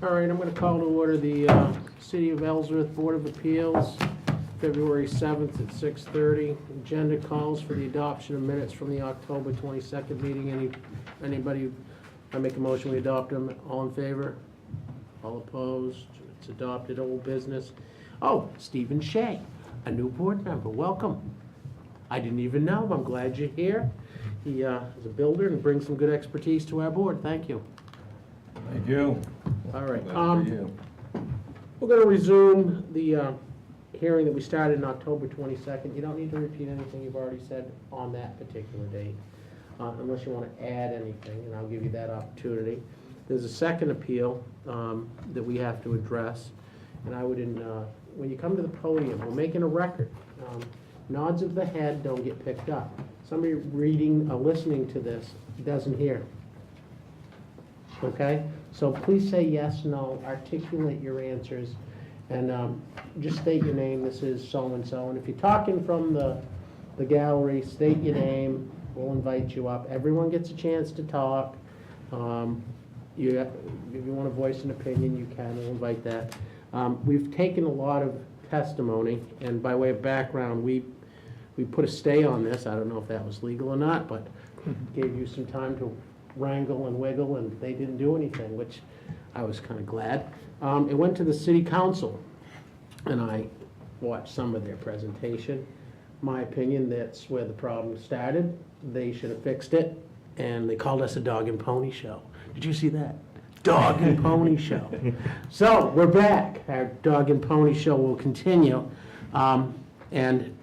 All right, I'm going to call to order the City of Ellsworth Board of Appeals, February 7th at 6:30. Agenda calls for the adoption of minutes from the October 22nd meeting. Anybody, I make a motion we adopt them. All in favor? All opposed? It's adopted. Old business. Oh, Stephen Shea, a new board member. Welcome. I didn't even know. I'm glad you're here. He is a builder and brings some good expertise to our board. Thank you. Thank you. All right. Glad for you. We're going to resume the hearing that we started on October 22nd. You don't need to repeat anything you've already said on that particular date, unless you want to add anything, and I'll give you that opportunity. There's a second appeal that we have to address, and I would, when you come to the podium, we're making a record. Nods of the head don't get picked up. Somebody reading, listening to this doesn't hear. Okay? So please say yes, no, articulate your answers, and just state your name. This is so-and-so. And if you're talking from the gallery, state your name. We'll invite you up. Everyone gets a chance to talk. If you want to voice an opinion, you can. We'll invite that. We've taken a lot of testimony, and by way of background, we put a stay on this. I don't know if that was legal or not, but gave you some time to wrangle and wiggle, and they didn't do anything, which I was kind of glad. It went to the city council, and I watched some of their presentation. My opinion, that's where the problem started. They should have fixed it, and they called us a dog and pony show. Did you see that? Dog and pony show. So we're back. Our dog and pony show will continue. And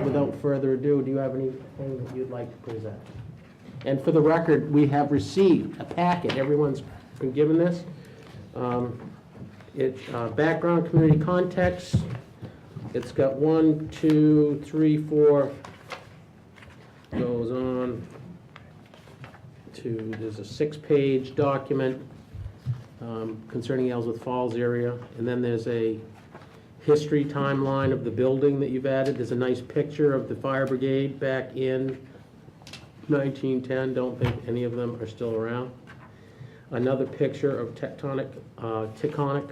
without further ado, do you have anything that you'd like to present? And for the record, we have received a packet. Everyone's been given this. Background, community context. It's got 1, 2, 3, 4. Goes on to, there's a 6-page document concerning Ellsworth Falls area. And then there's a history timeline of the building that you've added. There's a nice picture of the fire brigade back in 1910, don't think any of them are still around. Another picture of Taconic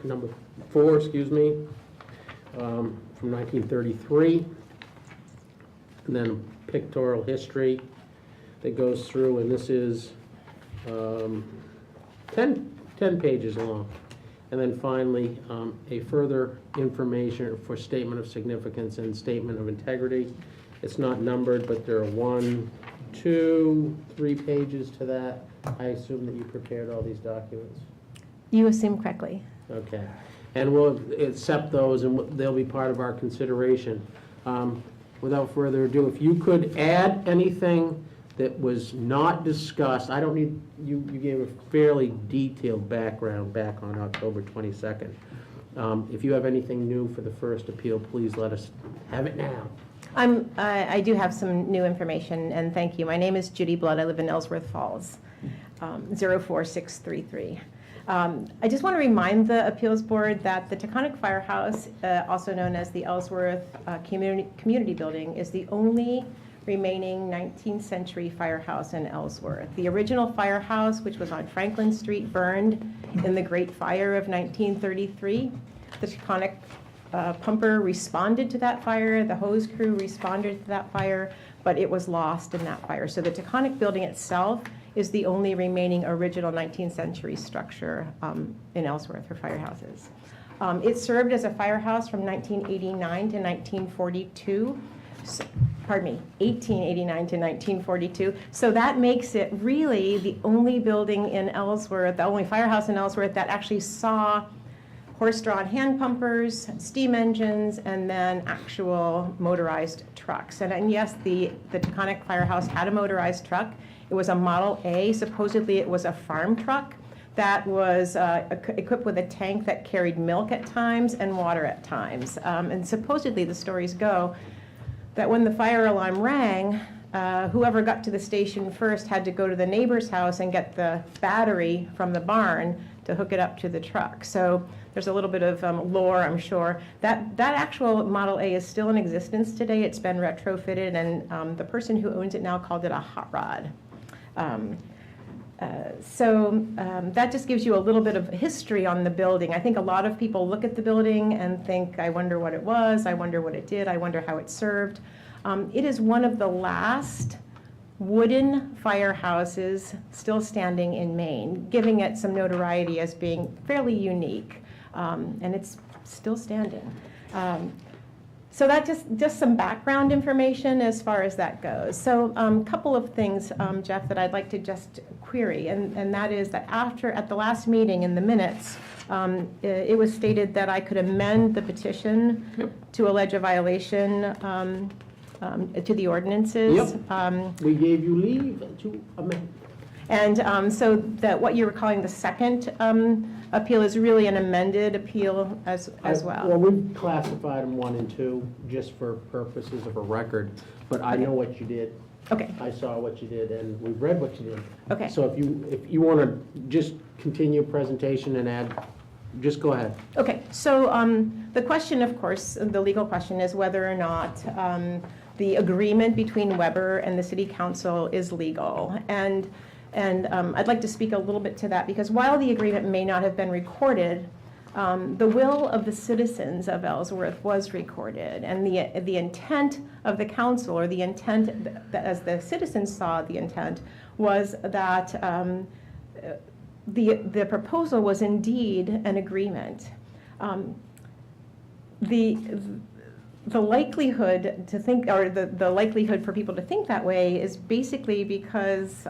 number 4, from 1933. And then pictorial history that goes through, and this is 10 pages long. And then finally, a further information for statement of significance and statement of integrity. It's not numbered, but there are 1, 2, 3 pages to that. I assume that you prepared all these documents. You assume correctly. Okay. And we'll accept those, and they'll be part of our consideration. Without further ado, if you could add anything that was not discussed, I don't need, you gave a fairly detailed background back on October 22nd. If you have anything new for the first appeal, please let us have it now. I do have some new information, and thank you. My name is Judy Blood. I live in Ellsworth Falls, 04633. I just want to remind the appeals board that the Taconic Firehouse, also known as the Ellsworth Community Building, is the only remaining 19th century firehouse in Ellsworth. The original firehouse, which was on Franklin Street, burned in the Great Fire of 1933. The Taconic pumper responded to that fire, the hose crew responded to that fire, but it was lost in that fire. So the Taconic building itself is the only remaining original 19th century structure in Ellsworth for firehouses. It served as a firehouse from 1989 to 1942. 1889 to 1942. So that makes it really the only building in Ellsworth, the only firehouse in Ellsworth that actually saw horse-drawn hand pumpers, steam engines, and then actual motorized trucks. And yes, the Taconic Firehouse had a motorized truck. It was a Model A. Supposedly it was a farm truck that was equipped with a tank that carried milk at times and water at times. And supposedly the stories go that when the fire alarm rang, whoever got to the station first had to go to the neighbor's house and get the battery from the barn to hook it up to the truck. So there's a little bit of lore, I'm sure. That actual Model A is still in existence today. It's been retrofitted, and the person who owns it now called it a hot rod. That just gives you a little bit of history on the building. I think a lot of people look at the building and think, I wonder what it was, I wonder what it did, I wonder how it served. It is one of the last wooden firehouses still standing in Maine, giving it some notoriety as being fairly unique, and it's still standing. So that just some background information as far as that goes. So a couple of things, Jeff, that I'd like to just query, and that is that at the last meeting in the minutes, it was stated that I could amend the petition to allege a violation to the ordinances. Yep. We gave you leave to amend. And so that what you were calling the second appeal is really an amended appeal as well. Well, we've classified them 1 and 2 just for purposes of a record, but I know what you did. Okay. I saw what you did, and we've read what you did. Okay. So if you want to just continue presentation and add, just go ahead. Okay, so the question, of course, the legal question is whether or not the agreement between Weber and the City Council is legal. And I'd like to speak a little bit to that, because while the agreement may not have been recorded, the will of the citizens of Ellsworth was recorded, and the intent of the council, or the intent, as the citizens saw the intent, was that the proposal was indeed an agreement. The likelihood to think, or the likelihood for people to think that way is basically because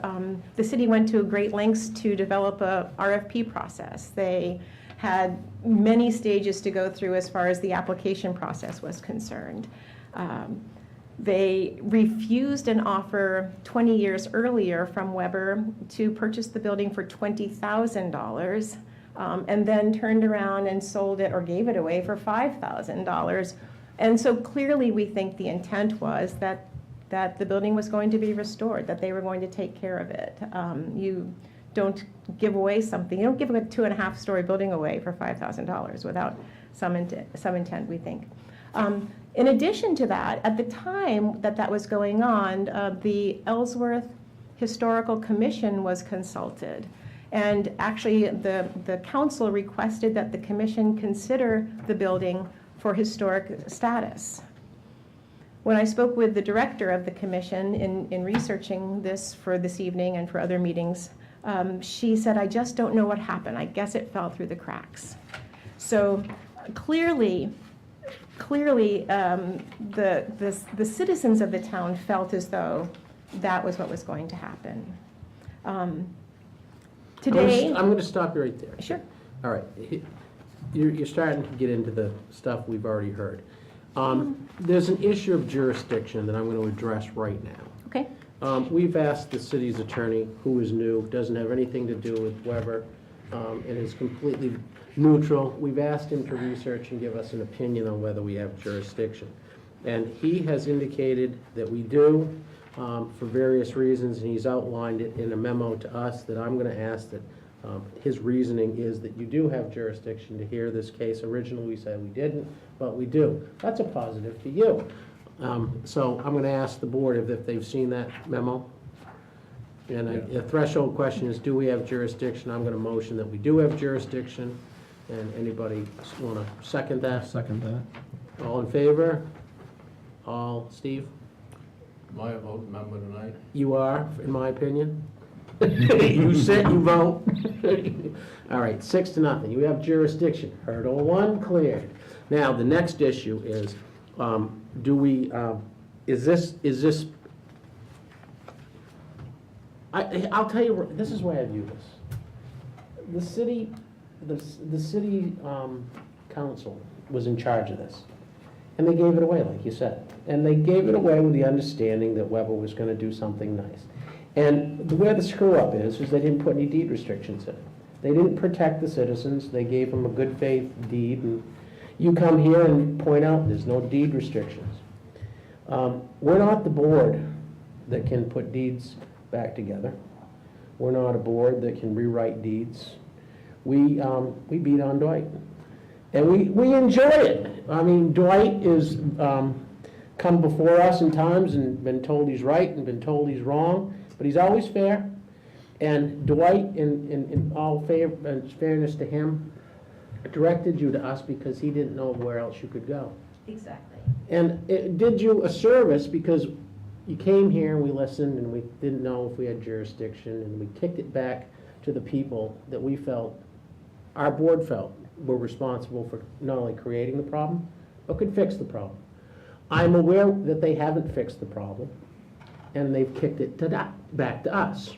the city went to great lengths to develop a RFP process. They had many stages to go through as far as the application process was concerned. They refused an offer 20 years earlier from Weber to purchase the building for $20,000, and then turned around and sold it or gave it away for $5,000. And so clearly we think the intent was that the building was going to be restored, that they were going to take care of it. You don't give away something, you don't give a 2.5-story building away for $5,000 without some intent, we think. In addition to that, at the time that was going on, the Ellsworth Historical Commission was consulted. And actually the council requested that the commission consider the building for historic status. When I spoke with the director of the commission in researching this for this evening and for other meetings, she said, I just don't know what happened. I guess it fell through the cracks. So clearly, the citizens of the town felt as though that was what was going to happen. Today, I'm going to stop you right there. Sure. All right. You're starting to get into the stuff we've already heard. There's an issue of jurisdiction that I'm going to address right now. Okay. We've asked the city's attorney, who is new, doesn't have anything to do with Weber, and is completely neutral. We've asked him to research and give us an opinion on whether we have jurisdiction. And he has indicated that we do, for various reasons, and he's outlined it in a memo to us that I'm going to ask that his reasoning is that you do have jurisdiction to hear this case. Originally, we said we didn't, but we do. That's a positive to you. So I'm going to ask the board if they've seen that memo. And a threshold question is, do we have jurisdiction? I'm going to motion that we do have jurisdiction. And anybody want to second that? Second that. All in favor? All, Steve? Am I a vote member tonight? You are, in my opinion. You sit, you vote. All right, 6-0. You have jurisdiction. Hurdle 1 cleared. Now, the next issue is, do we, is this, I'll tell you, this is why I view this. The city council was in charge of this. And they gave it away, like you said. And they gave it away with the understanding that Weber was going to do something nice. And where the screw up is they didn't put any deed restrictions in. They didn't protect the citizens. They gave them a good faith deed. And you come here and point out there's no deed restrictions. We're not the board that can put deeds back together. We're not a board that can rewrite deeds. We beat on Dwight. And we enjoy it. I mean, Dwight is come before us in times and been told he's right and been told he's wrong, but he's always fair. And Dwight, in all fairness to him, directed you to us because he didn't know where else you could go. Exactly. And it did you a service because you came here and we listened and we didn't know if we had jurisdiction, and we kicked it back to the people that we felt, our board felt, were responsible for not only creating the problem, but could fix the problem. I'm aware that they haven't fixed the problem, and they've kicked it back to us.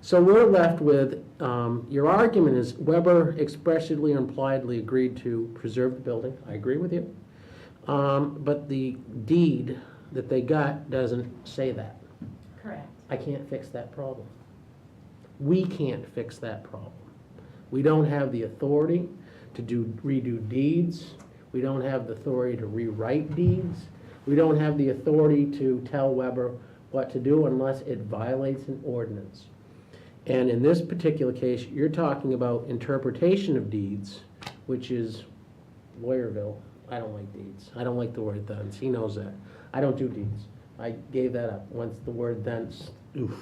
So we're left with, your argument is Weber expressly or impliedly agreed to preserve the building. I agree with you. But the deed that they got doesn't say that. Correct. I can't fix that problem. We can't fix that problem. We don't have the authority to redo deeds. We don't have the authority to rewrite deeds. We don't have the authority to tell Weber what to do unless it violates an ordinance. And in this particular case, you're talking about interpretation of deeds, which is Lawyerville. I don't like deeds. I don't like the word thence. He knows that. I don't do deeds. I gave that up once the word thence. Oof.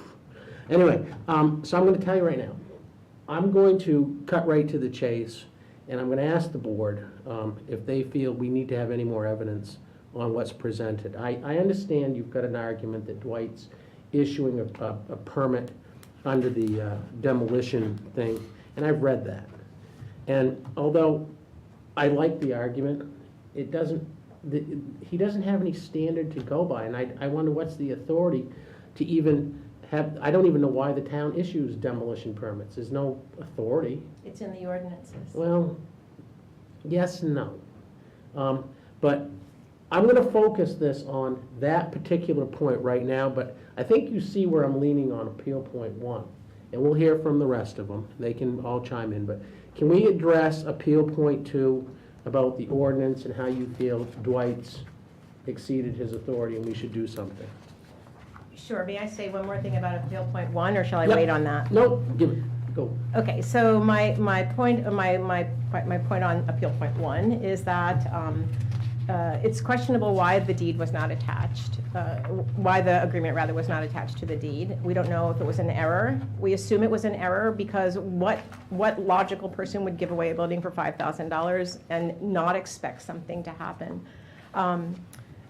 Anyway, so I'm going to tell you right now. I'm going to cut right to the chase, and I'm going to ask the board if they feel we need to have any more evidence on what's presented. I understand you've got an argument that Dwight's issuing a permit under the demolition thing, and I've read that. And although I like the argument, it doesn't, he doesn't have any standard to go by, and I wonder what's the authority to even have, I don't even know why the town issues demolition permits. There's no authority. It's in the ordinances. Well, yes and no. But I'm going to focus this on that particular point right now, but I think you see where I'm leaning on appeal point 1. And we'll hear from the rest of them. They can all chime in. But can we address appeal point 2 about the ordinance and how you feel Dwight's exceeded his authority and we should do something? Sure. May I say one more thing about appeal point 1, or shall I Yep. wait on that? Nope, give it, go. Okay, so my point on appeal point 1 is that it's questionable why the deed was not attached, why the agreement rather was not attached to the deed. We don't know if it was an error. We assume it was an error because what logical person would give away a building for $5,000 and not expect something to happen?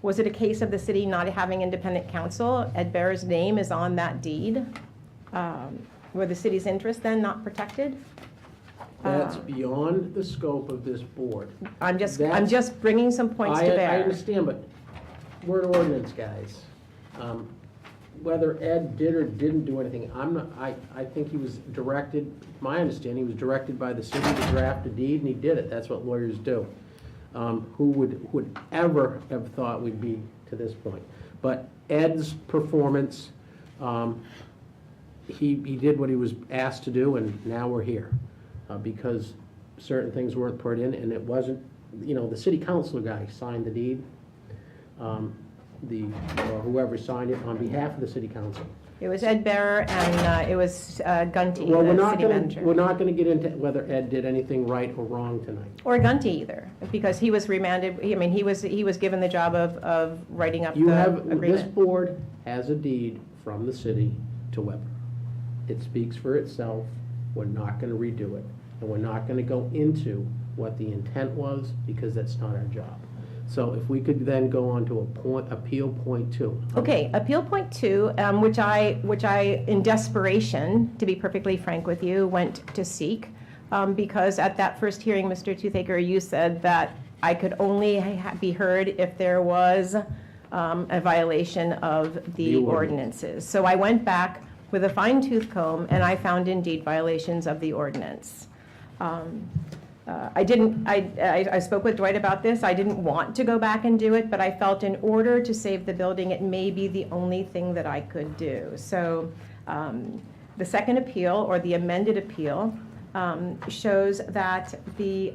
Was it a case of the city not having independent counsel? Ed Bear's name is on that deed. Were the city's interests then not protected? That's beyond the scope of this board. I'm just bringing some points to bear. I understand, but we're an ordinance guys. Whether Ed did or didn't do anything, I think he was directed, my understanding, he was directed by the city to draft a deed, and he did it. That's what lawyers do. Who would ever have thought we'd be to this point? But Ed's performance, he did what he was asked to do, and now we're here. Because certain things weren't put in, and it wasn't, the city council guy signed the deed, or whoever signed it on behalf of the city council. It was Ed Bear and it was Gunty, Well, the city manager. we're not gonna get into whether Ed did anything right or wrong tonight. Or Gunty either, because he was remanded, he was given the job of writing up the This agreement. board has a deed from the city to Weber. It speaks for itself. We're not gonna redo it. And we're not gonna go into what the intent was, because that's not our job. So if we could then go on to appeal point 2. Okay, appeal point 2, which I, in desperation, to be perfectly frank with you, went to seek, because at that first hearing, Mr. Toothaker, you said that I could only be heard if there was a violation of the ordinances. So I went back with a fine-tooth comb, and I found indeed violations of the ordinance. I spoke with Dwight about this. I didn't want to go back and do it, but I felt in order to save the building, it may be the only thing that I could do. So the second appeal, or the amended appeal, shows that the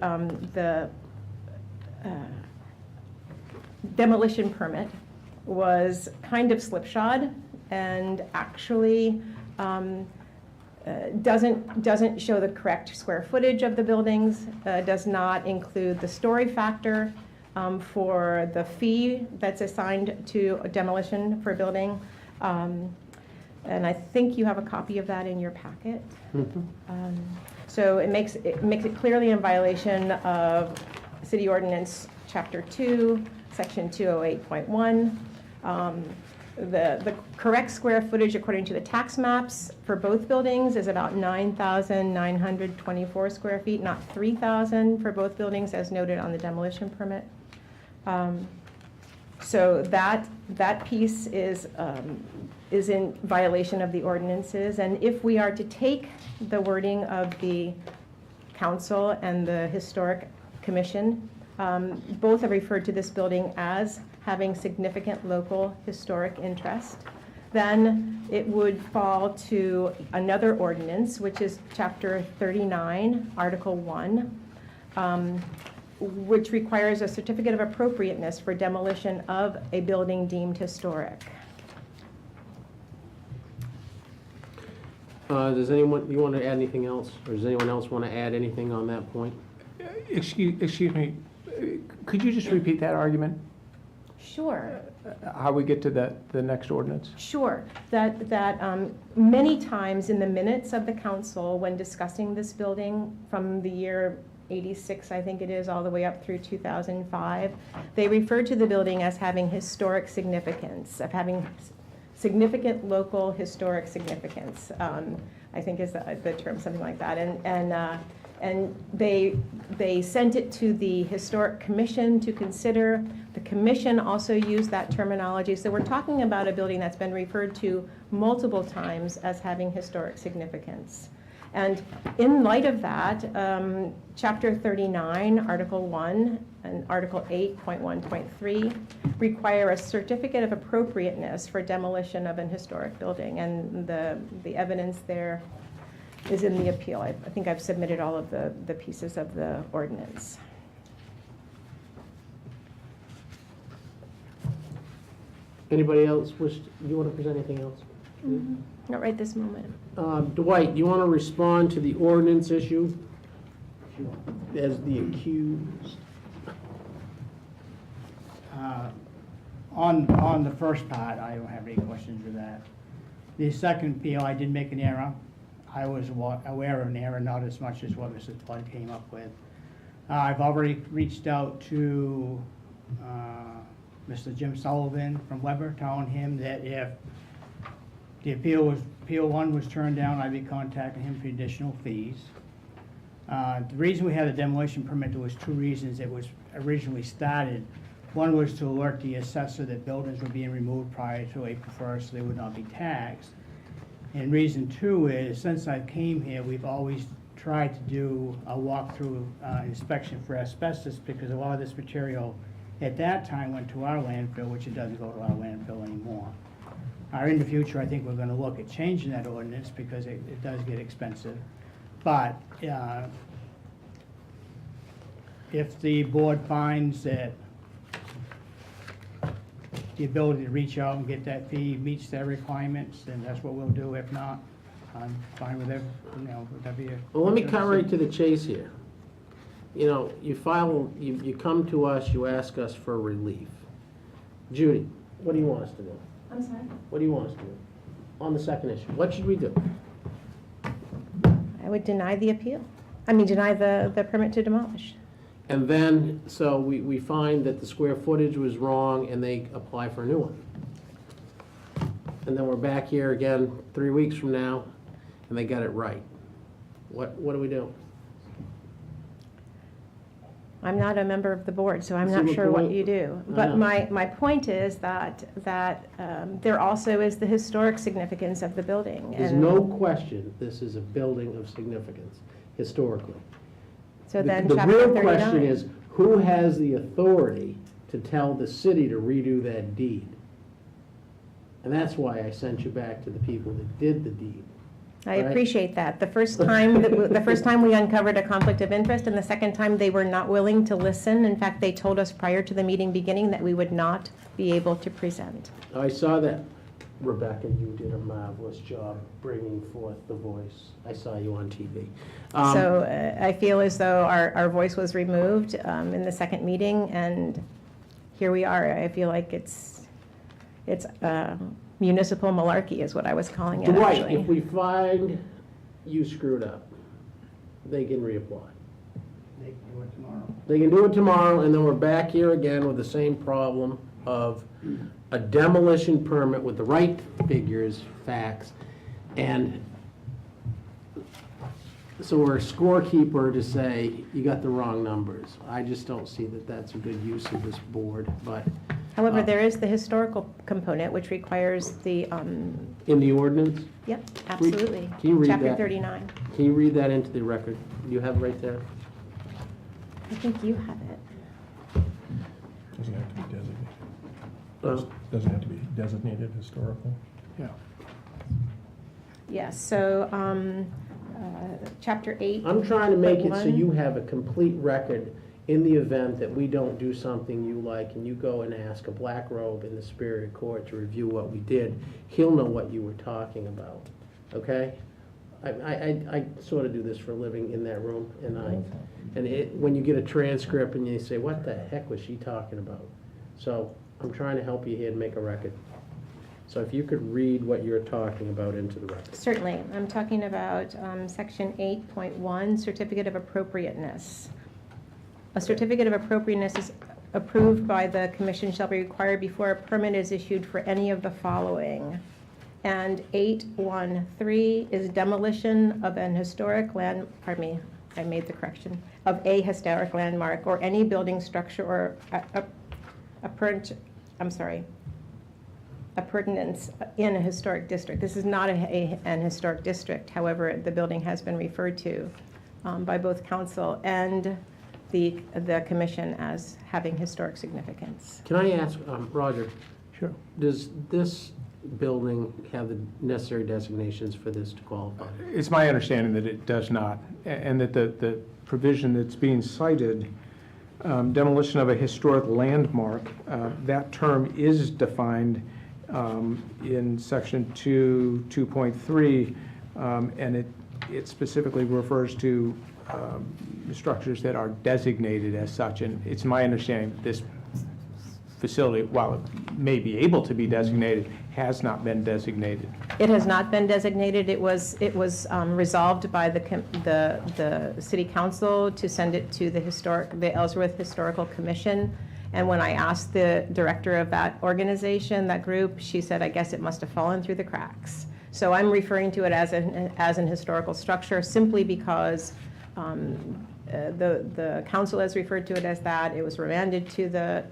demolition permit was kind of slipshod and actually doesn't show the correct square footage of the buildings, does not include the story factor for the fee that's assigned to demolition for a building. And I think you have a copy of that in your packet. Mhm. So it makes it clearly in violation of City Ordinance Chapter 2, Section 208.1. The correct square footage according to the tax maps for both buildings is about 9,924 square feet, not 3,000 for both buildings as noted on the demolition permit. So that piece is in violation of the ordinances. And if we are to take the wording of the council and the historic commission, both have referred to this building as having significant local historic interest, then it would fall to another ordinance, which is Chapter 39, Article 1, which requires a certificate of appropriateness for demolition of a building deemed historic. Does anyone, you want to add anything else? Or does anyone else want to add anything on that point? Excuse me, could you just repeat that argument? Sure. How we get to the next ordinance? Sure, that many times in the minutes of the council, when discussing this building from the year 86, I think it is, all the way up through 2005, they refer to the building as having historic significance, of having significant local historic significance, I think is the term, something like that. And they sent it to the Historic Commission to consider. The commission also used that terminology. So we're talking about a building that's been referred to multiple times as having historic significance. And in light of that, Chapter 39, Article 1, and Article 8.1.3 require a certificate of appropriateness for demolition of an historic building. And the evidence there is in the appeal. I think I've submitted all of the pieces of the ordinance. Anybody else wish, you want to present anything else? Not right this moment. Dwight, you want to respond to the ordinance issue as the accused? On the first part, I don't have any questions with that. The second appeal, I did make an error. I was aware of an error, not as much as what Mrs. Flood came up with. I've already reached out to Mr. Jim Sullivan from Weber, telling him that if the appeal 1 was turned down, I'd be contacting him for additional fees. The reason we had a demolition permit, there was 2 reasons it was originally started. One was to alert the assessor that buildings were being removed prior to April 1st, so they would not be taxed. And reason 2 is, since I came here, we've always tried to do a walkthrough inspection for asbestos, because a lot of this material at that time went to our landfill, which it doesn't go to our landfill anymore. In the future, I think we're going to look at changing that ordinance, because it does get expensive. But if the board finds that the ability to reach out and get that fee meets their requirements, then that's what we'll do. If not, I'm fine with it, whatever you. Well, let me cut right to the chase here. You know, you come to us, you ask us for relief. Judy, what do you want us to do? I'm sorry? What do you want us to do? On the second issue, what should we do? I would deny the appeal. I mean, deny the permit to demolish. And then, so we find that the square footage was wrong and they apply for a new one. And then we're back here again 3 weeks from now and they got it right. What do we do? I'm not a member of the board, so I'm See not my sure what point? you do. I But know. my point is that there also is the historic significance of the building. There's and no question this is a building of significance historically. So then The Chapter real question 39. is, who has the authority to tell the city to redo that deed? And that's why I sent you back to the people that did the deed. I right? appreciate that. The first time we uncovered a conflict of interest, and the second time they were not willing to listen. In fact, they told us prior to the meeting beginning that we would not be able to present. I saw that. Rebecca, you did a marvelous job bringing forth the voice. I saw you on TV. So I feel as though our voice was removed in the second meeting, and here we are. I feel like it's municipal malarkey is what I was calling it, Dwight, actually. if we find you screwed up, they can reapply. They can do it tomorrow. They can do it tomorrow, and then we're back here again with the same problem of a demolition permit with the right figures, facts, and so we're a scorekeeper to say, you got the wrong numbers. I just don't see that that's a good use of this board, but However, there is the historical component, which requires the, in the ordinance, yep, absolutely. can you read Chapter that? 39. can you read that into the record? You have it right there? I think you have it. Doesn't have to be designated. Uh, Doesn't have to be designated historical. Yeah. Yes, so, Chapter 8. I'm trying to make it so 1. you have a complete record in the event that we don't do something you like and you go and ask a black robe in the Superior Court to review what we did, he'll know what you were talking about, okay? I sort of do this for a living in that room, and when you get a transcript and you say, what the heck was she talking about? So I'm trying to help you here and make a record. So if you could read what you're talking about into the record. Certainly. I'm talking about Section 8.1, Certificate of Appropriateness. A certificate of appropriateness is approved by the commission shall be required before a permit is issued for any of the following. And 8.1.3 is demolition of an historic land, pardon me, I made the correction, of a historic landmark or any building structure or appurtenance in a historic district. This is not an historic district. However, the building has been referred to by both council and the commission as having historic significance. Can I ask, Roger, Sure. does this building have the necessary designations for this to qualify? It's my understanding that it does not, and that the provision that's being cited, demolition of a historic landmark, that term is defined in section 2.3, and it specifically refers to structures that are designated as such, and it's my understanding that this facility, while it may be able to be designated, has not been designated. It has not been designated. It was resolved by the city council to send it to the Ellsworth Historical Commission. And when I asked the director of that organization, that group, she said, I guess it must have fallen through the cracks. So I'm referring to it as an historical structure simply because the council has referred to it as that. It was remanded to the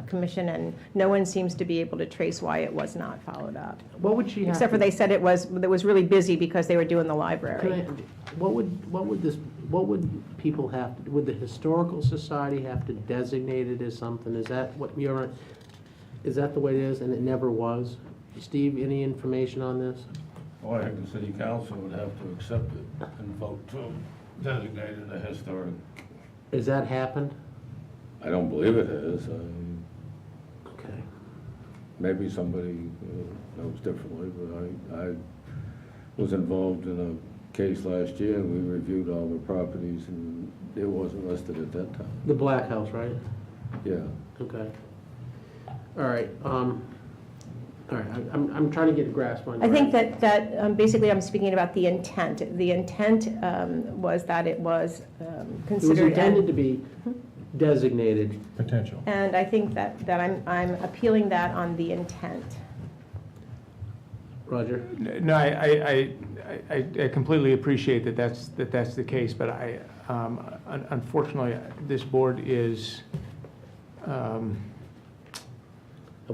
commission, and no one seems to be able to trace why it was not followed up. What would she have Except for they said it was really busy because they were doing the library. What would people have, would the Historical Society have to designate it as something? Is that what is that the way it is, and it never was? Steve, any information on this? Well, I think the city council would have to accept it and vote to designate it a historic. Has that happened? I don't believe it is. Okay. Maybe somebody knows differently, but I was involved in a case last year, and we reviewed all the properties, and it wasn't listed at that time. The Black House, right? Yeah. Okay. All right, I'm trying to get a grasp on. I think that basically I'm speaking about the intent. The intent was that it was It was considered. intended to be designated. Potential. And I think that I'm appealing that on the intent. Roger? No, I completely appreciate that that's the case, but unfortunately, this board is, Are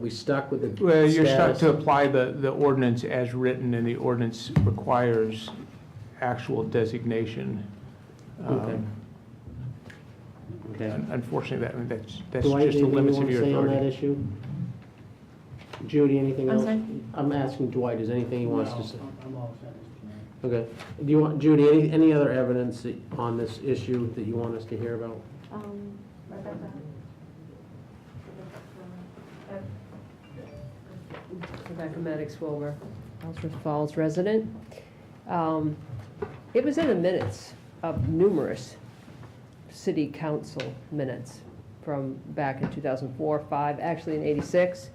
we stuck with the well, you're stuck status? to apply the ordinance as written, and the ordinance requires actual designation. Okay. Okay. Unfortunately, that's Dwight, just the anything you limits want of to your say on that authority. issue? Judy, anything I'm else? sorry? I'm asking Dwight, is anything he wants to say? I'm all set, Mr. Mayor. Okay. Do you want, Judy, any other evidence on this issue that you want us to hear about? Rebecca Maddox-Wilmer, Ellsworth Falls resident. It was in the minutes of numerous city council minutes from back in 2004, 5, actually in '86.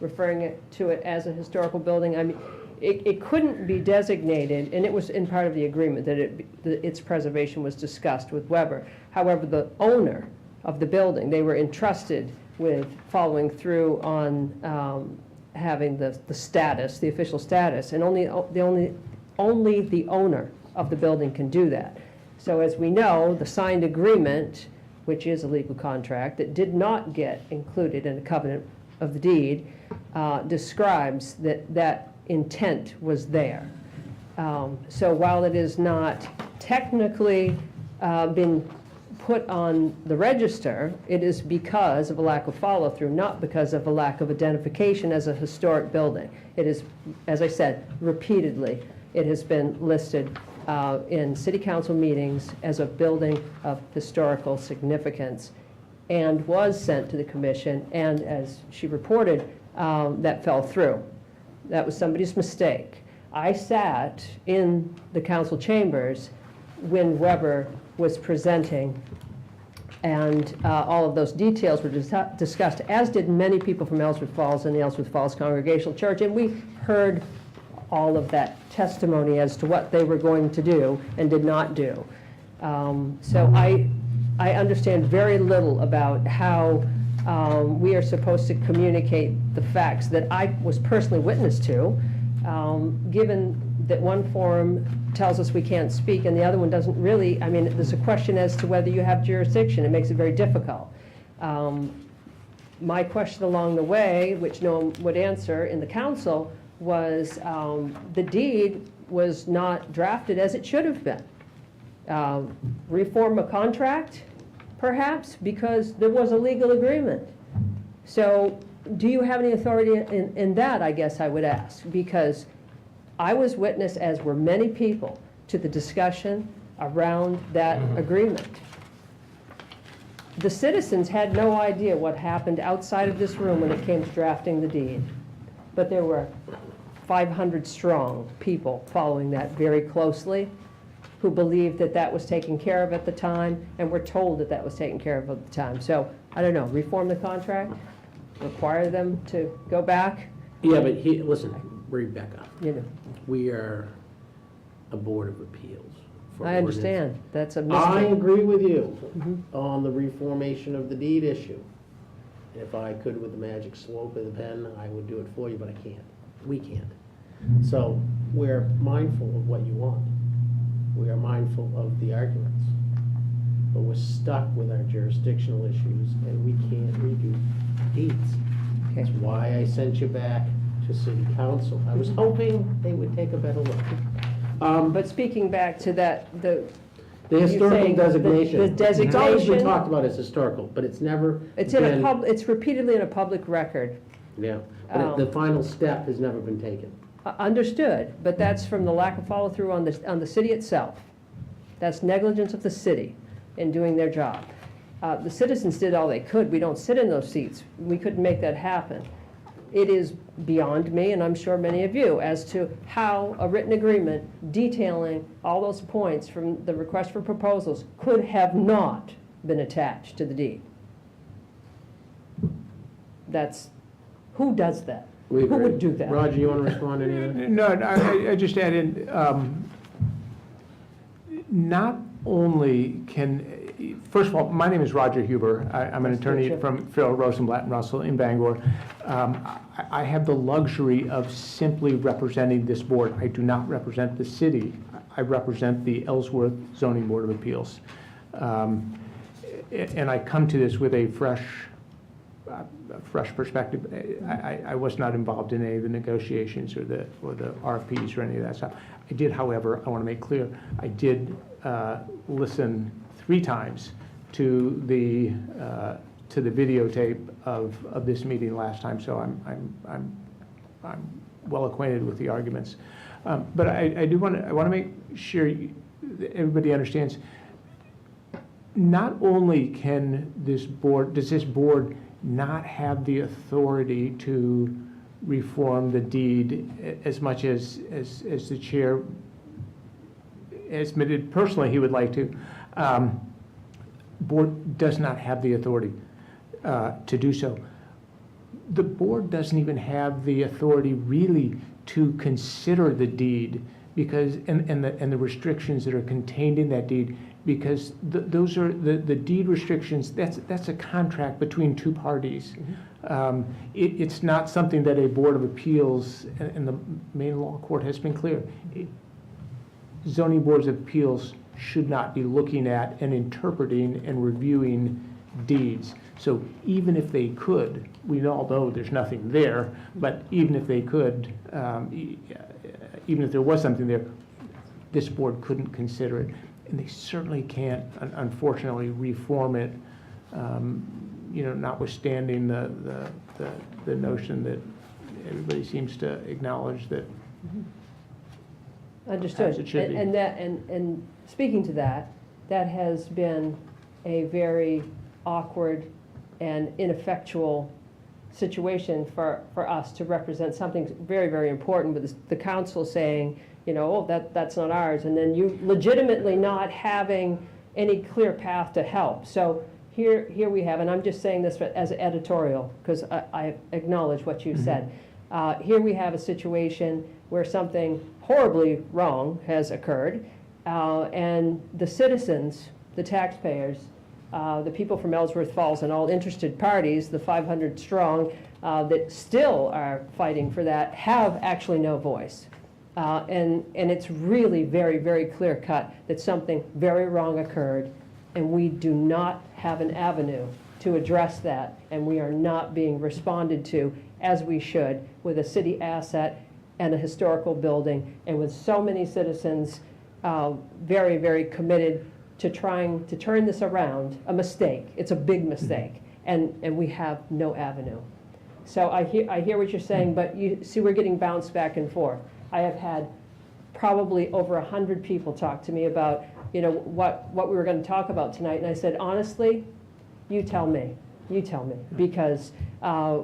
referring to it as a historical building. I mean, it couldn't be designated, and it was in part of the agreement that its preservation was discussed with Weber. However, the owner of the building, they were entrusted with following through on having the status, the official status, and only the owner of the building can do that. So as we know, the signed agreement, which is a legal contract, that did not get included in the covenant of the deed, describes that intent was there. So while it is not technically been put on the register, it is because of a lack of follow-through, not because of a lack of identification as a historic building. It is, as I said, repeatedly, it has been listed in city council meetings as a building of historical significance and was sent to the commission, and as she reported, that fell through. That was somebody's mistake. I sat in the council chambers when Weber was presenting, and all of those details were discussed, as did many people from Ellsworth Falls and the Ellsworth Falls Congregational Church, and we heard all of that testimony as to what they were going to do and did not do. So I understand very little about how we are supposed to communicate the facts that I was personally witness to, given that one forum tells us we can't speak and the other one doesn't really. I mean, there's a question as to whether you have jurisdiction. It makes it very difficult. My question along the way, which no one would answer in the council, was the deed was not drafted as it should have been. Reform a contract, perhaps, because there was a legal agreement. So do you have any authority in that, I guess I would ask, because I was witness, as were many people, to the discussion around that agreement. The citizens had no idea what happened outside of this room when it came to drafting the deed, but there were 500 strong people following that very closely, who believed that that was taken care of at the time, and were told that that was taken care of at the time. So, I don't know, reform the contract, require them to go back, Yeah, but listen, Rebecca, you know. we are a board of appeals. for I ordinance. understand, that's a I mistake. agree with you Mhm. on the reformation of the deed issue. If I could with the magic slope of the pen, I would do it for you, but I can't. We can't. So we're mindful of what you want. We are mindful of the arguments. But we're stuck with our jurisdictional issues and we can't redo deeds. Okay. That's why I sent you back to city council. I was hoping they would take a better look. But speaking back to that, The you're historical saying designation. the It's always been designation- talked about as historical, but it's never it's in a been- it's repeatedly in a public record. Yeah, but the final step has never been taken. Understood, but that's from the lack of follow-through on the city itself. That's negligence of the city in doing their job. The citizens did all they could. We don't sit in those seats. We couldn't make that happen. It is beyond me, and I'm sure many of you, as to how a written agreement detailing all those points from the request for proposals could have not been attached to the deed. That's, who does that? We Who agree. would do that? Roger, you want to respond to any of that? No, I just add in, not only can, first of all, my name is Roger Huber. I'm an Nice to attorney meet you. from Farrell, Rosenblatt, and Russell in Bangor. I have the luxury of simply representing this board. I do not represent the city. I represent the Ellsworth Zoning Board of Appeals. And I come to this with a fresh perspective. I was not involved in any of the negotiations or the RFPs or any of that stuff. I did, however, I want to make clear, I did listen 3 times to the videotape of this meeting last time, so I'm well acquainted with the arguments. But I want to make sure that everybody understands. Not only does this board not have the authority to reform the deed as much as the chair has admitted personally he would like to. Board does not have the authority to do so. the board doesn't even have the authority really to consider the deed because, and the restrictions that are contained in that deed, because those are, the deed restrictions, that's a contract between two parties. It's not something that a Board of Appeals, and the Maine Law Court has been clear, zoning boards of appeals should not be looking at and interpreting and reviewing deeds. So even if they could, we all know there's nothing there, but even if they could, even if there was something there, this board couldn't consider it. And they certainly can't, unfortunately, reform it, notwithstanding the notion that everybody seems to acknowledge that. Understood. As it should be. And speaking to that, that has been a very awkward and ineffectual situation for us to represent something very, very important with the council saying, that's not ours, and then you legitimately not having any clear path to help. So here we have, and I'm just saying this as editorial, because I acknowledge what you said. Here we have a situation where something horribly wrong has occurred, and the citizens, the taxpayers, the people from Ellsworth Falls and all interested parties, the 500 strong, that still are fighting for that, have actually no voice. And it's really very, very clear cut that something very wrong occurred, and we do not have an avenue to address that, and we are not being responded to as we should with a city asset and a historical building, and with so many citizens very, very committed to trying to turn this around. A mistake. It's a big mistake, and we have no avenue. So I hear what you're saying, but you see we're getting bounced back and forth. I have had probably over 100 people talk to me about, what we were going to talk about tonight, and I said, honestly, you tell me, because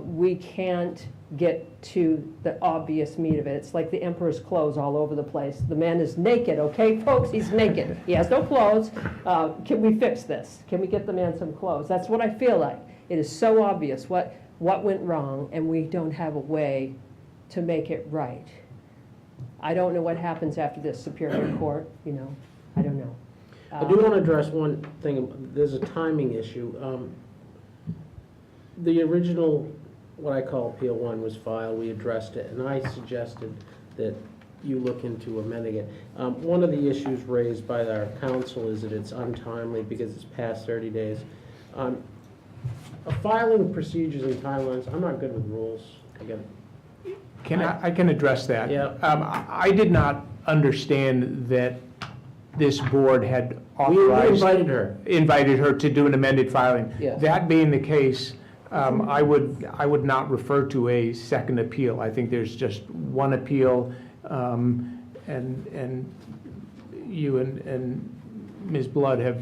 we can't get to the obvious meat of it. It's like the emperor's clothes all over the place. The man is naked, okay, folks? He's naked. He has no clothes. Can we fix this? Can we get the man some clothes? That's what I feel like. It is so obvious what went wrong, and we don't have a way to make it right. I don't know what happens after this Superior Court, I don't know. I do want to address one thing. There's a timing issue. The original, what I call Appeal 1, was filed. We addressed it, and I suggested that you look into amending it. One of the issues raised by our council is that it's untimely because it's past 30 days. Filing procedures and timelines, I'm not good with rules. Again, I can address that. Yeah. I did not understand that this board had we authorized. Invited her to do an amended filing. Yes. That being the case, I would not refer to a second appeal. I think there's just one appeal, and you and Ms. Blood have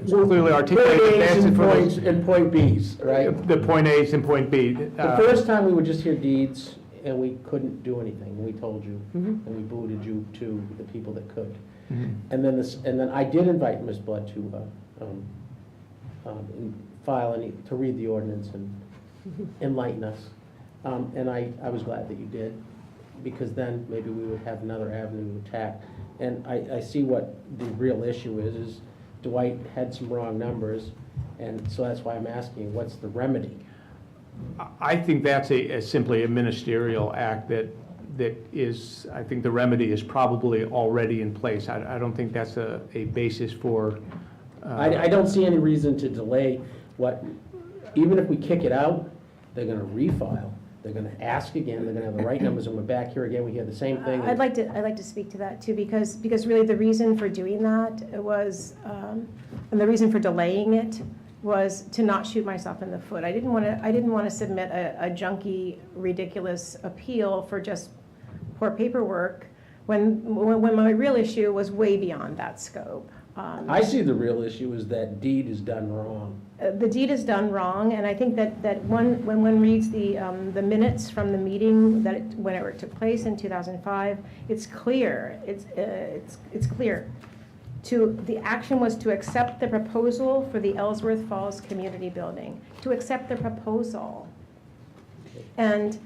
clearly articulated Point A's and that. points and point B's, right? The point A's and point B. The first time we would just hear deeds, and we couldn't do anything. We told you, and we booted you to the people that could. And then I did invite Ms. Blood to file to read the ordinance and enlighten us. And I was glad that you did, because then maybe we would have another avenue to attack. And I see what the real issue is Dwight had some wrong numbers, and so that's why I'm asking, what's the remedy? I think that's simply a ministerial act that is, I think the remedy is probably already in place. I don't think that's a basis for. I don't see any reason to delay even if we kick it out, they're gonna refile. They're gonna ask again, they're gonna have the right numbers, and we're back here again, we hear the same thing. I'd like to speak to that too, because really the reason for doing that was, and the reason for delaying it was to not shoot myself in the foot. I didn't want to submit a junky, ridiculous appeal for just poor paperwork when my real issue was way beyond that scope. I see the real issue is that deed is done wrong. The deed is done wrong, and I think that when one reads the minutes from the meeting when it took place in 2005, it's clear. It's clear. The action was to accept the proposal for the Ellsworth Falls Community Building. To accept the proposal. And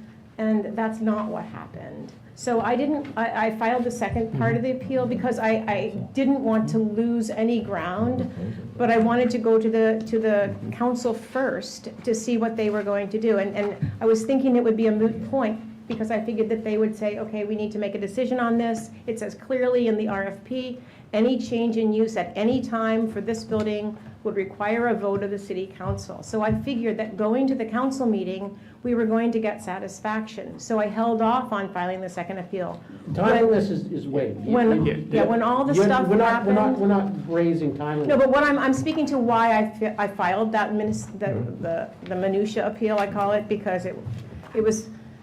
that's not what happened. So I filed the second part of the appeal because I didn't want to lose any ground, but I wanted to go to the council first to see what they were going to do. And I was thinking it would be a moot point because I figured that they would say, okay, we need to make a decision on this. It says clearly in the RFP, any change in use at any time for this building would require a vote of the city council. So I figured that going to the council meeting, we were going to get satisfaction. So I held off on filing the second appeal. Timeliness is waived. When all the stuff happened. We're not raising timeliness. No, but what I'm speaking to why I filed that the minutia appeal, I call it, because it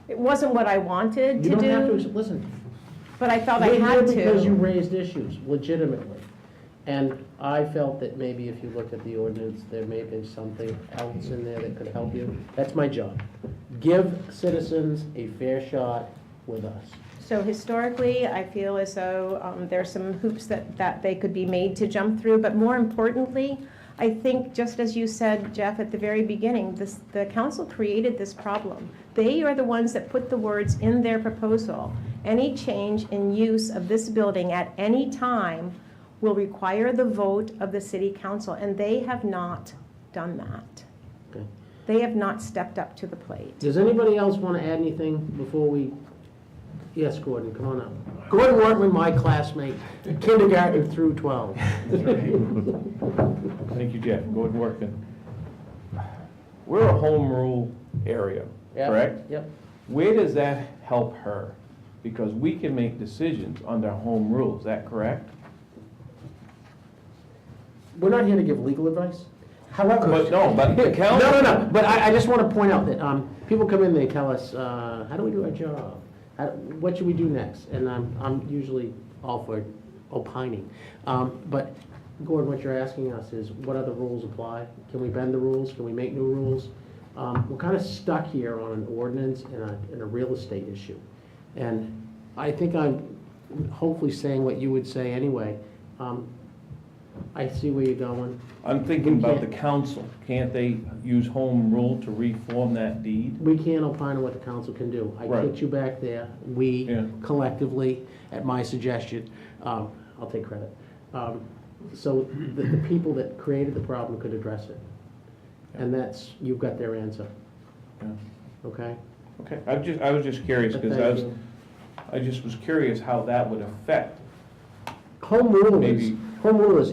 wasn't what I wanted to do. You don't have to, listen. But I felt I You're had here because you to. raised issues legitimately. And I felt that maybe if you looked at the ordinance, there may be something else in there that could help you. That's my job. Give citizens a fair shot with us. So historically, I feel as though there's some hoops that they could be made to jump through, but more importantly, I think, just as you said, Jeff, at the very beginning, the council created this problem. They are the ones that put the words in their proposal. Any change in use of this building at any time will require the vote of the city council, and they have not done that. Okay. They have not stepped up to the plate. Does anybody else want to add anything before we? Yes, Gordon, come on up. Gordon Wortman, my classmate, kindergarten through 12. Thank you, Jeff. Gordon Workman. We're a home rule area, Yep, correct? Yep. Where does that help her? Because we can make decisions under home rule, is that correct? We're not here to give legal advice. However. But no, but the council. No. But I just want to point out that people come in, they tell us, how do we do our job? What should we do next? And I'm usually all for opining. But Gordon, what you're asking us is, what other rules apply? Can we bend the rules? Can we make new rules? We're kind of stuck here on an ordinance and a real estate issue. And I think I'm hopefully saying what you would say anyway. I see where you're going. I'm thinking about the council. Can't they use home rule to reform that deed? We can't opine on what the council can do. I Right. put you back there, we Yeah. collectively, at my suggestion, I'll take credit. So the people that created the problem could address it. And that's, you've got their answer, Yeah. okay? Okay, I was just curious, But because thank you. I just was curious how that would affect. Home rule Maybe- is,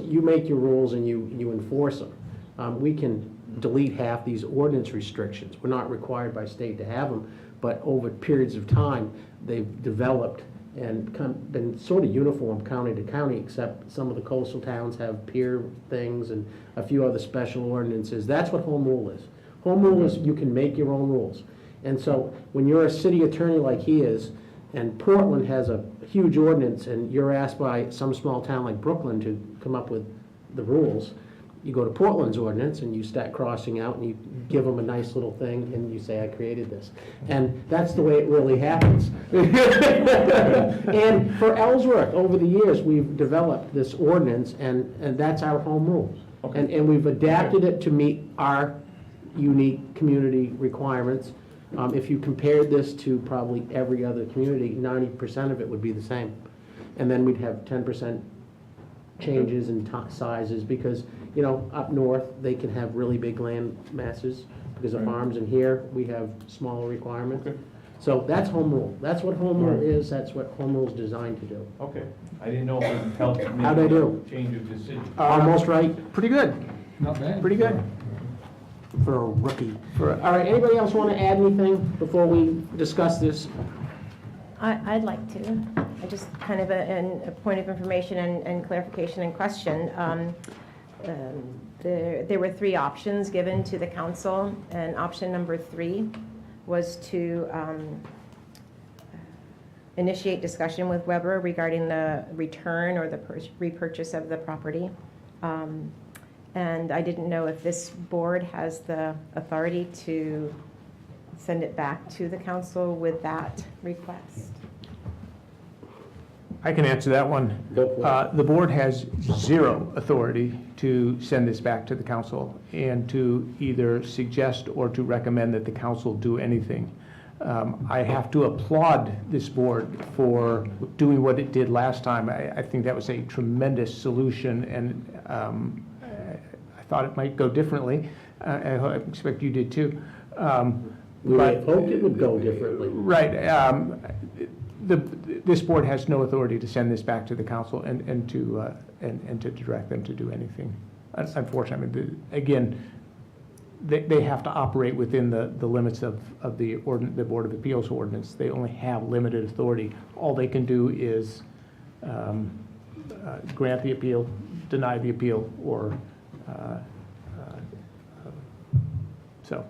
you make your rules and you enforce them. We can delete half these ordinance restrictions. We're not required by state to have them, but over periods of time, they've developed and been sort of uniform county to county, except some of the coastal towns have pier things and a few other special ordinances. That's what home rule is. Home rule is you can make your own rules. And so when you're a city attorney like he is, and Portland has a huge ordinance, and you're asked by some small town like Brooklyn to come up with the rules, you go to Portland's ordinance and you start crossing out and you give them a nice little thing and you say, I created this. And that's the way it really happens. And for Ellsworth, over the years, we've developed this ordinance and that's our home rule. Okay. And we've adapted it to meet our unique community requirements. If you compared this to probably every other community, 90% of it would be the same. And then we'd have 10% changes in sizes because, you know, up north, they can have really big land masses because of Right. farms, and here, we have smaller requirements. Okay. So that's home rule. That's what home rule Right. is, that's what home rule is designed to do. Okay, I didn't know if it would help to How'd I make do? a change of decision. Almost right Pretty good, Not bad. pretty good. for a rookie. For- All right, anybody else want to add anything before we discuss this? I'd like to. I just kind of a point of information and clarification and question. There were three options given to the council, and option number 3 was to initiate discussion with Weber regarding the return or the repurchase of the property. And I didn't know if this board has the authority to send it back to the council with that request. I can answer that one. Go for it. The board has zero authority to send this back to the council and to either suggest or to recommend that the council do anything. I have to applaud this board for doing what it did last time. I think that was a tremendous solution, and I thought it might go differently. I expect you did too. We But- had hoped it would go differently. Right. This board has no authority to send this back to the council and to direct them to do anything. Unfortunately, again, they have to operate within the limits of the Board of Appeals ordinance. They only have limited authority. All they can do is grant the appeal, deny the appeal, or so.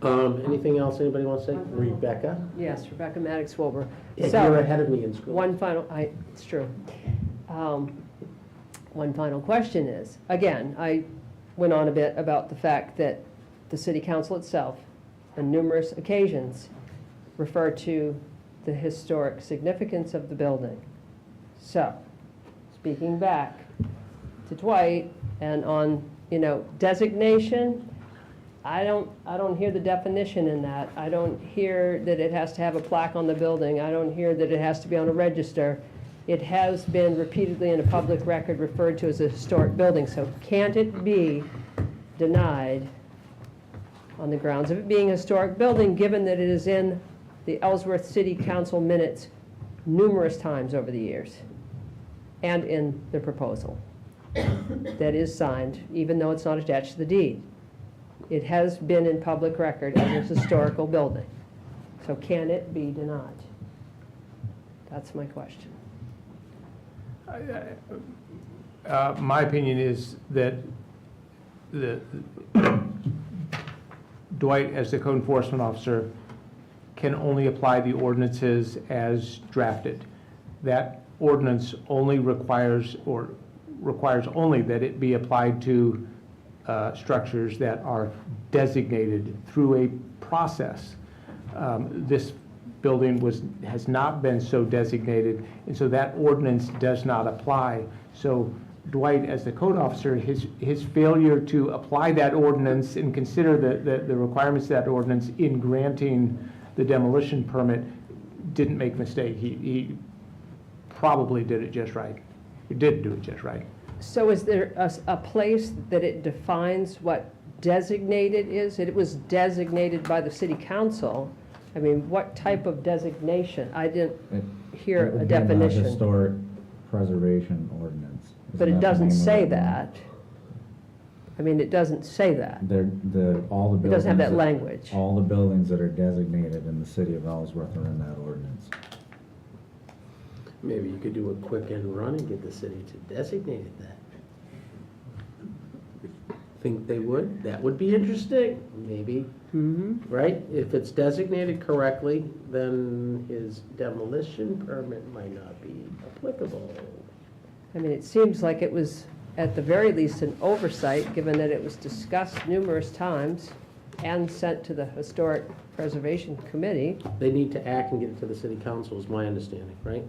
Anything else anybody wants to say? Rebecca? Yes, Rebecca Maddox Wilbur. Yeah, So- you're ahead of me in school. One final, it's true. One final question is, again, I went on a bit about the fact that the city council itself, on numerous occasions, refer to the historic significance of the building. So, speaking back to Dwight, and on, designation, I don't hear the definition in that. I don't hear that it has to have a plaque on the building. I don't hear that it has to be on a register. It has been repeatedly in a public record referred to as a historic building, so can't it be denied on the grounds of it being a historic building, given that it is in the Ellsworth City Council minutes numerous times over the years, and in the proposal that is signed, even though it's not attached to the deed? It has been in public record as a historical building. So can it be denied? That's my question. My opinion is that Dwight, as the code enforcement officer, can only apply the ordinances as drafted. That ordinance only requires only that it be applied to structures that are designated through a process. This building has not been so designated, and so that ordinance does not apply. So Dwight, as the code officer, his failure to apply that ordinance and consider the requirements of that ordinance in granting the demolition permit didn't make a mistake. He probably did it just right. He did do it just right. So is there a place that it defines what designated is? It was designated by the city council. I mean, what type of designation? I didn't hear It would a be in the definition. Historic preservation ordinance. But it Isn't that the doesn't name of say it? that. I mean, it doesn't say that. All the It buildings. doesn't have that language. All the buildings that are designated in the city of Ellsworth are in that ordinance. Maybe you could do a quick end run and get the city to designate it that. Think they would? That would be interesting, maybe, right? If it's designated correctly, then his demolition permit might not be applicable. I mean, it seems like it was, at the very least, an oversight, given that it was discussed numerous times and sent to the Historic Preservation Committee. They need to act and get it to the city council, is my understanding, right?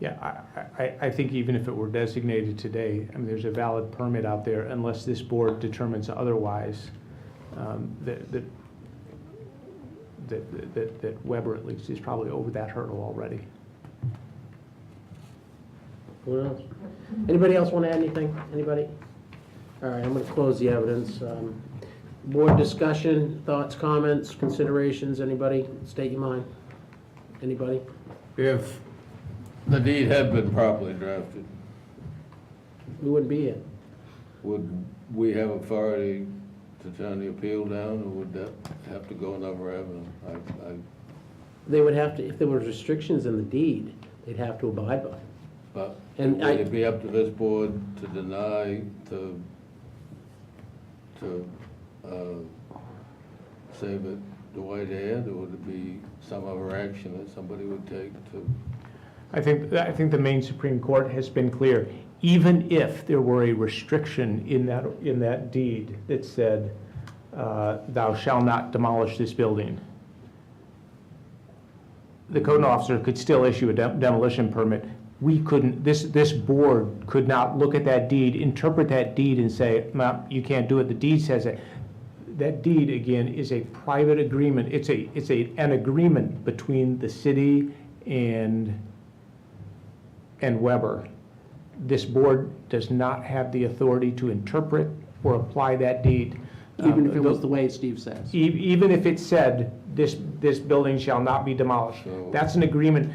Yeah, I think even if it were designated today, I mean, there's a valid permit out there unless this board determines otherwise, that Weber at least is probably over that hurdle already. Who knows? Anybody else want to add anything? Anybody? All right, I'm going to close the evidence. Board discussion, thoughts, comments, considerations, anybody? State your mind. Anybody? If the deed had been properly drafted, We wouldn't be here. would we have authority to turn the appeal down, or would that have to go another avenue? They would have to, if there were restrictions in the deed, they'd have to abide by them. But And would it be up to this board to deny, to say that Dwight had, or would it be some other action that somebody would take to? I think the Maine Supreme Court has been clear. Even if there were a restriction in that deed that said, thou shalt not demolish this building, the code officer could still issue a demolition permit. We couldn't, this board could not look at that deed, interpret that deed and say, no, you can't do it. The deed says it. that deed, again, is a private agreement. It's an agreement between the city and Weber. This board does not have the authority to interpret or apply that deed. Even if it was the way Steve says. Even if it said, this building shall not be demolished. So- That's an agreement,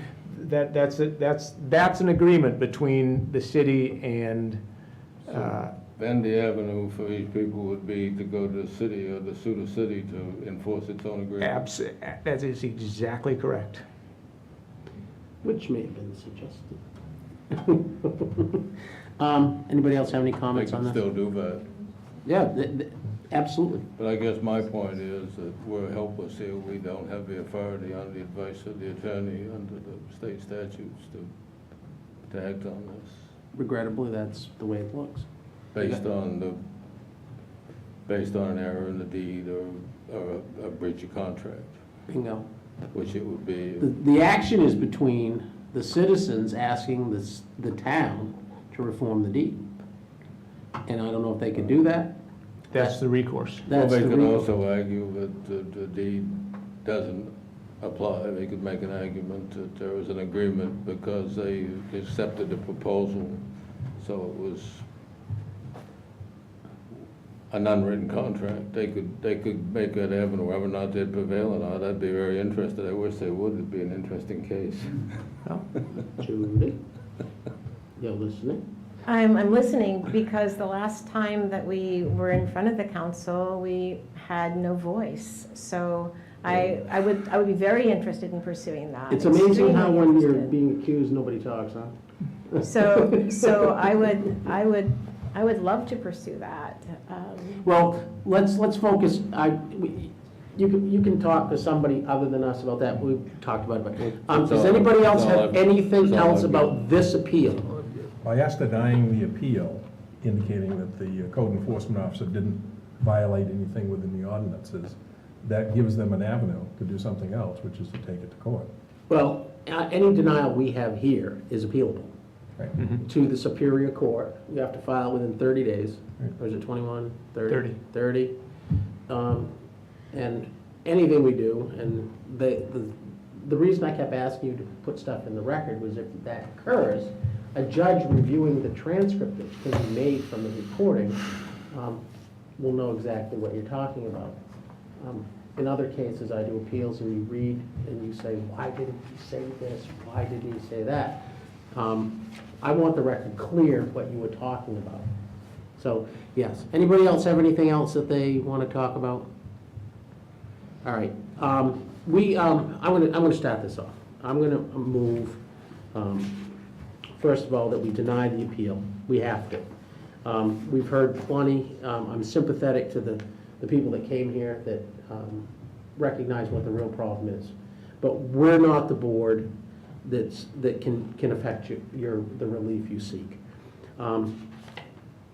that's an agreement between the city and, Then the avenue for these people would be to go to the city or to sue the city to enforce its own agreement. that is exactly correct. Which may have been suggested. Anybody else have any They comments on can this? still do that. Yeah, absolutely. But I guess my point is that we're helpless here. We don't have the authority on the advice of the attorney under the state statutes to act on this, Regrettably, that's the way it looks. based on an error in the deed or a breach of contract, Bingo. which it would be. The action is between the citizens asking the town to reform the deed. And I don't know if they could do that. That's the recourse. Well, That's they the could recourse. also argue that the deed doesn't apply. They could make an argument that there was an agreement because they accepted the proposal, so it was an unwritten contract. They could make that avenue, whether or not they'd prevail or not. I'd be very interested. I wish they would. It'd be an interesting case. Judy, you're listening? I'm listening because the last time that we were in front of the council, we had no voice. So I would be very interested in pursuing that. It's amazing how Extremely when you're interested. being accused, nobody talks, huh? So I would love to pursue that. Well, let's focus, you can talk to somebody other than us about that, we've talked about it. But That's does all- anybody else that's all have I've- anything that's all else I've about this appeal? By us denying the appeal, indicating that the code enforcement officer didn't violate anything within the ordinances, that gives them an avenue to do something else, which is to take it to court. Well, any denial we have here is appealable Right? to the Superior Court. You have to file within 30 days, or is it 21, 30? 30. And anything we do, and the reason I kept asking you to put stuff in the record was if that occurs, a judge reviewing the transcript that can be made from the recording will know exactly what you're talking about. In other cases, I do appeals and you read and you say, why didn't he say this? Why did he say that? I want the record clear what you were talking about. So, yes. Anybody else have anything else that they want to talk about? All right. I'm going to start this off. I'm going to move, first of all, that we deny the appeal. We have to. We've heard plenty. I'm sympathetic to the people that came here that recognize what the real problem is. But we're not the board that can affect the relief you seek.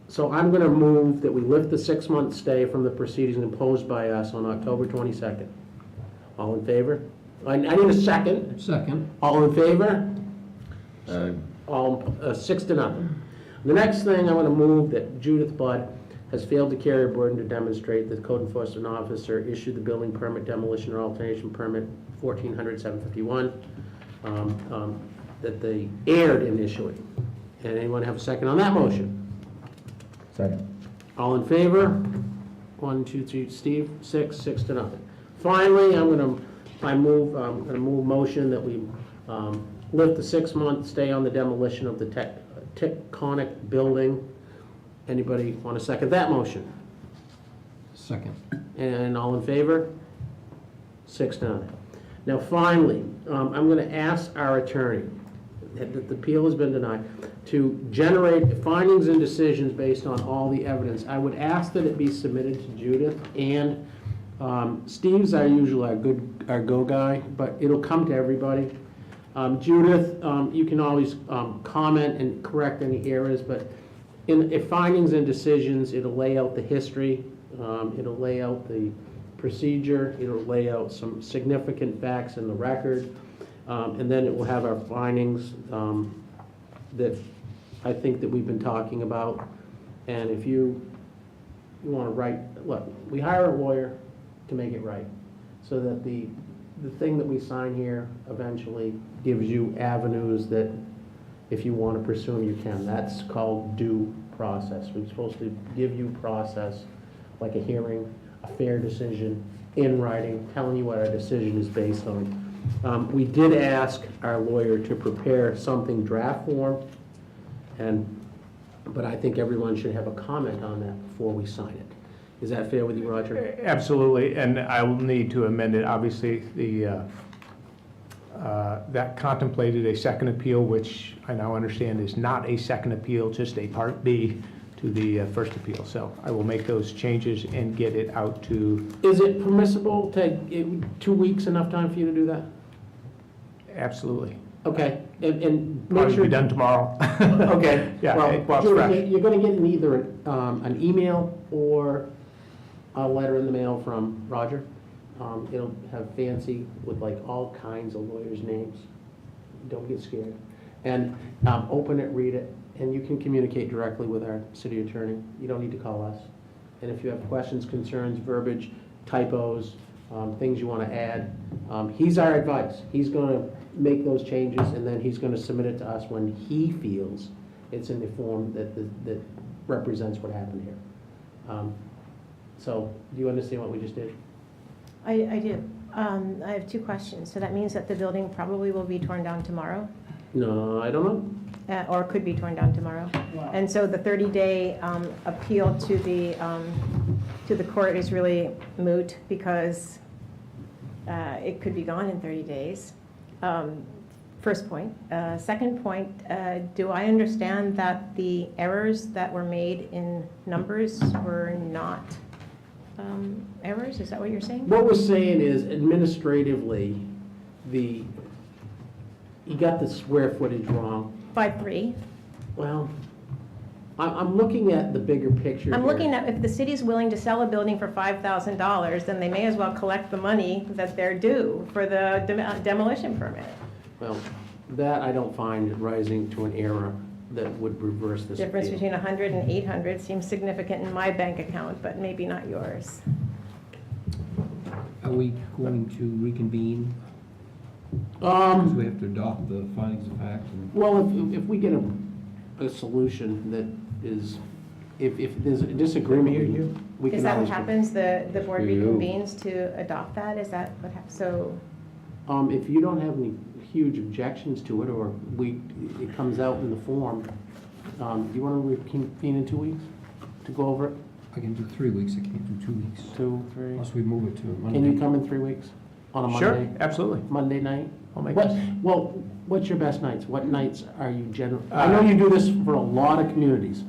So I'm going to move that we lift the 6-month stay from the proceedings imposed by us on October 22nd. All in favor? I need a second. Second. All in favor? Aye. All, 6-0. The next thing, I'm going to move that Judith Budd has failed to carry a burden to demonstrate that the code enforcement officer issued the building permit, demolition or alternation permit 1400-751, that they erred in issuing. And anyone have a second on that motion? Second. All in favor? 1, 2, 3, Steve, 6-0. Finally, I'm going to move motion that we lift the 6-month stay on the demolition of the Tectonic building. Anybody want to second that motion? Second. And all in favor? 6-0. Now, finally, I'm going to ask our attorney, that the appeal has been denied, to generate findings and decisions based on all the evidence. I would ask that it be submitted to Judith, and Steve's our go guy, but it'll come to everybody. Judith, you can always comment and correct any errors, but in findings and decisions, it'll lay out the history, it'll lay out the procedure, it'll lay out some significant facts in the record, and then it will have our findings that I think that we've been talking about. And if you you want to write, look, we hire a lawyer to make it right, so that the thing that we sign here eventually gives you avenues that if you want to pursue them, you can. That's called due process. We're supposed to give you process, like a hearing, a fair decision, in writing, telling you what our decision is based on. We did ask our lawyer to prepare something draft form, but I think everyone should have a comment on that before we sign it. Is that fair with you, Roger? Absolutely, and I will need to amend it. Obviously, that contemplated a second appeal, which I now understand is not a second appeal, just a Part B to the first appeal. So I will make those changes and get it out to, Is it permissible to, 2 weeks enough time for you to do that? absolutely. Okay, and make Probably sure. be done tomorrow. Okay. Yeah, Well, it- well, it's Julie, fresh. you're gonna get either an email or a letter in the mail from Roger. It'll have fancy with like all kinds of lawyers' names. Don't get scared. And open it, read it, and you can communicate directly with our city attorney. You don't need to call us. And if you have questions, concerns, verbiage, typos, things you want to add, he's our advice. He's going to make those changes, and then he's going to submit it to us when he feels it's in the form that represents what happened here. So, do you understand what we just did? I do. I have two questions. So that means that the building probably will be torn down tomorrow, No, I don't know. or could be torn down tomorrow. Wow. And so the 30-day appeal to the court is really moot because it could be gone in 30 days. First point. Second point, do I understand that the errors that were made in numbers were not errors? Is that what you're saying? What we're saying is administratively, you got the square footage wrong. 5.3. Well, I'm looking at the bigger picture I'm here. looking at, if the city's willing to sell a building for $5,000, then they may as well collect the money that they're due for the demolition permit. Well, that I don't find rising to an error that would reverse this Difference appeal. between 100 and 800 seems significant in my bank account, but maybe not yours. Are we going to reconvene? Because we have to adopt the findings of fact and... Well, if we get a solution that is, if there's a disagreement, we can Is that what always. happens? The board For you. reconvenes to adopt that? Is that what happens? So, If you don't have any huge objections to it, or it comes out in the form, you want to reconvene in 2 weeks to go over it? I can do 3 weeks, I can't do 2 weeks. 2, 3? Unless we move it to Monday. Can you come in 3 weeks? On a Sure, Monday? absolutely. Monday night? I'll make What, this. well, what's your best nights? What nights are you I know you do this for a lot of communities.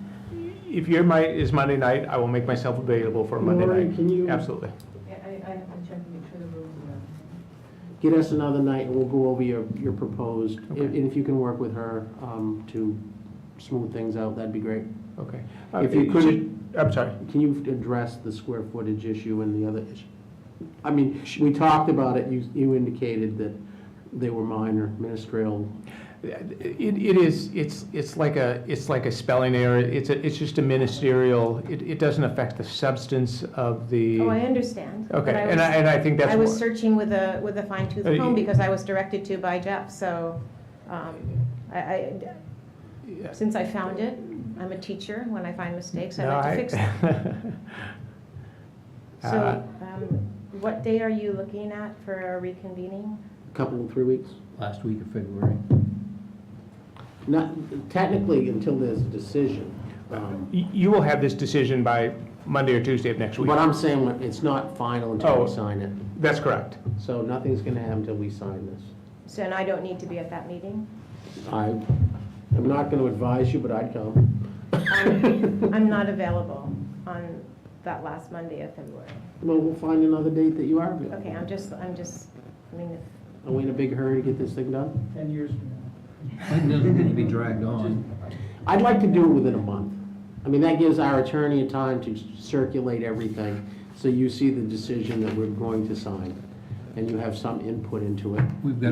If your night is Monday night, I will make myself available for Monday Lori, night. can you- Absolutely. I have to check to make sure the rules are. Get us another night and we'll go over your proposed, Okay. and if you can work with her to smooth things out, that'd be great. Okay. If you could- I'm sorry. Can you address the square footage issue and the other issue? I mean, we talked about it, you indicated that they were minor ministerial. It is, it's like a spelling error. It's just a ministerial, it doesn't affect the substance of the. Oh, I understand. Okay, But and I think that's. I was what- searching with a fine tooth Uh, comb y- because I was directed to by Jeff, so, Yeah. since I found it, I'm a teacher, when I find mistakes, I No, like to fix them. Uh, So, what day are you looking at for reconvening? Couple, 3 weeks? Last week of February. Not, technically, until there's a decision. You will have this decision by Monday or Tuesday of next week. But I'm saying it's not final until Oh. we sign it. That's correct. So nothing's gonna happen until we sign this. So, and I don't need to be at that meeting? I'm not gonna advise you, but I'd come. I'm not available on that last Monday of February. Well, we'll find another date that you are available. Okay, I'm just, I mean, if Are we in a big hurry to get this thing done? 10 years from now. It doesn't need to be dragged on. I'd like to do it within a month. I mean, that gives our attorney a time to circulate everything, so you see the decision that we're going to sign, and you have some input into it. We've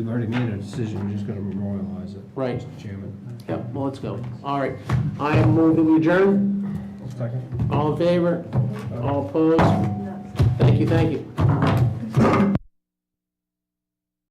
already made a decision, we're just gonna memorialize it. Right. Mr. Chairman. Yep, well, let's go. All right, I am moving we adjourn. Second? All in favor? All opposed? Thank you, thank you.